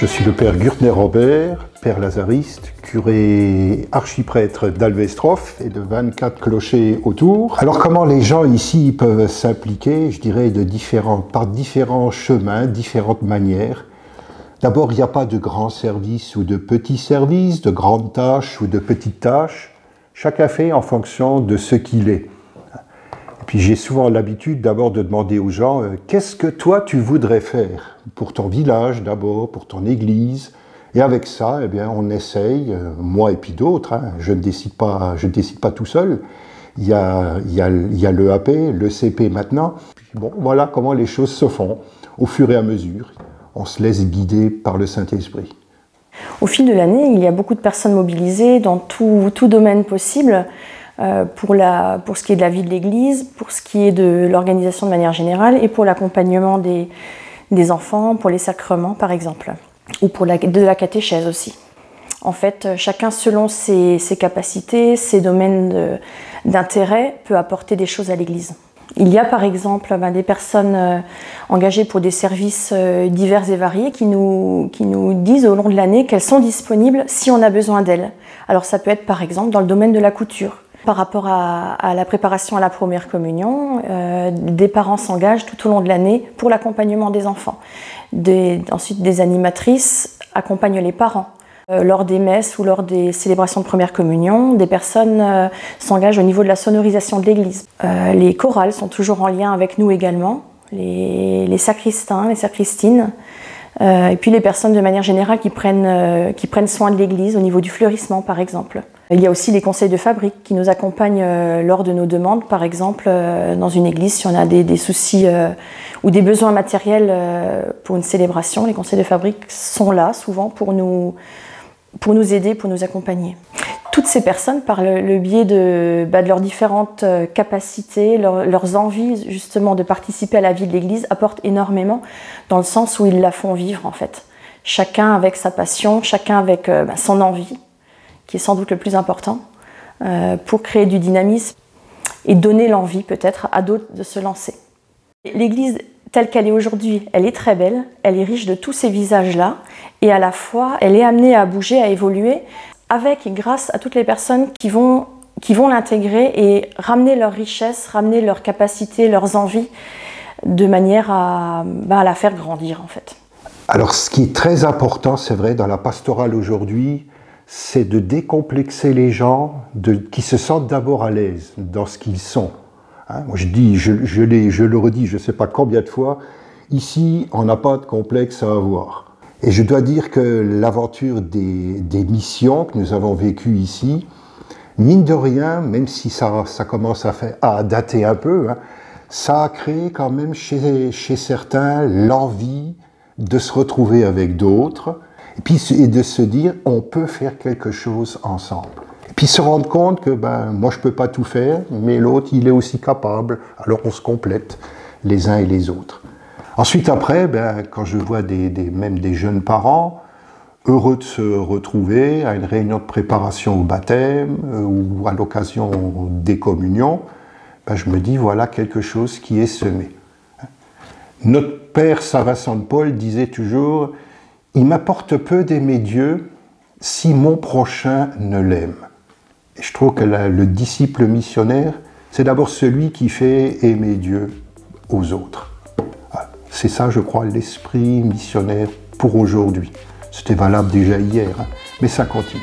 Je suis le père Gürtner-Robert, père lazariste, curé archiprêtre d'Alvestroff et de 24 clochers autour. Alors comment les gens ici peuvent s'impliquer, je dirais, par différents chemins, différentes manières. D'abord, il n'y a pas de grands services ou de petits services, de grandes tâches ou de petites tâches. Chacun fait en fonction de ce qu'il est. Et puis j'ai souvent l'habitude d'abord de demander aux gens qu'est-ce que toi tu voudrais faire pour ton village d'abord, pour ton église. Et avec ça, eh bien, on essaye, moi et puis d'autres, hein, je ne décide pas tout seul. Il y a l'EAP, le CP maintenant. Puis bon, voilà comment les choses se font au fur et à mesure. On se laisse guider par le Saint-Esprit. Au fil de l'année, il y a beaucoup de personnes mobilisées dans tout domaine possible pour ce qui est de la vie de l'Église, pour ce qui est de l'organisation de manière générale et pour l'accompagnement des enfants, pour les sacrements par exemple, ou pour de la catéchèse aussi. En fait, chacun selon ses capacités, ses domaines d'intérêt peut apporter des choses à l'Église. Il y a par exemple des personnes engagées pour des services divers et variés qui nous disent au long de l'année qu'elles sont disponibles si on a besoin d'elles. Alors ça peut être par exemple dans le domaine de la couture. Par rapport à la préparation à la première communion, des parents s'engagent tout au long de l'année pour l'accompagnement des enfants. Ensuite, des animatrices accompagnent les parents. Lors des messes ou lors des célébrations de première communion, des personnes s'engagent au niveau de la sonorisation de l'église. Les chorales sont toujours en lien avec nous également, les sacristains, les sacristines, et puis les personnes de manière générale qui prennent soin de l'église au niveau du fleurissement par exemple. Il y a aussi les conseils de fabrique qui nous accompagnent lors de nos demandes, par exemple dans une église si on a des soucis ou des besoins matériels pour une célébration. Les conseils de fabrique sont là souvent pour nous aider, pour nous accompagner. Toutes ces personnes, par le biais de leurs différentes capacités, leurs envies justement de participer à la vie de l'Église, apportent énormément dans le sens où ils la font vivre en fait. Chacun avec sa passion, chacun avec son envie, qui est sans doute le plus important, pour créer du dynamisme et donner l'envie peut-être à d'autres de se lancer. L'Église telle qu'elle est aujourd'hui, elle est très belle, elle est riche de tous ces visages-là, et à la fois, elle est amenée à bouger, à évoluer, avec et grâce à toutes les personnes qui vont l'intégrer et ramener leur richesse, ramener leurs capacités, leurs envies, de manière à la faire grandir en fait. Alors ce qui est très important, c'est vrai, dans la pastorale aujourd'hui, c'est de décomplexer les gens, qui se sentent d'abord à l'aise dans ce qu'ils sont. Hein, moi je le redis, je ne sais pas combien de fois, ici on n'a pas de complexe à avoir. Et je dois dire que l'aventure des missions que nous avons vécues ici, mine de rien, même si ça commence à dater un peu, hein, ça a créé quand même chez certains l'envie de se retrouver avec d'autres, et de se dire on peut faire quelque chose ensemble. Et puis se rendre compte que moi je peux pas tout faire, mais l'autre il est aussi capable, alors on se complète les uns et les autres. Ensuite après, quand je vois même des jeunes parents heureux de se retrouver à une réunion de préparation au baptême ou à l'occasion des communions, je me dis voilà quelque chose qui est semé. Notre père Saint Vincent de Paul disait toujours « Il m'apporte peu d'aimer Dieu si mon prochain ne l'aime ». Et je trouve que le disciple missionnaire, c'est d'abord celui qui fait aimer Dieu aux autres. C'est ça, je crois, l'esprit missionnaire pour aujourd'hui. C'était valable déjà hier, hein, mais ça continue.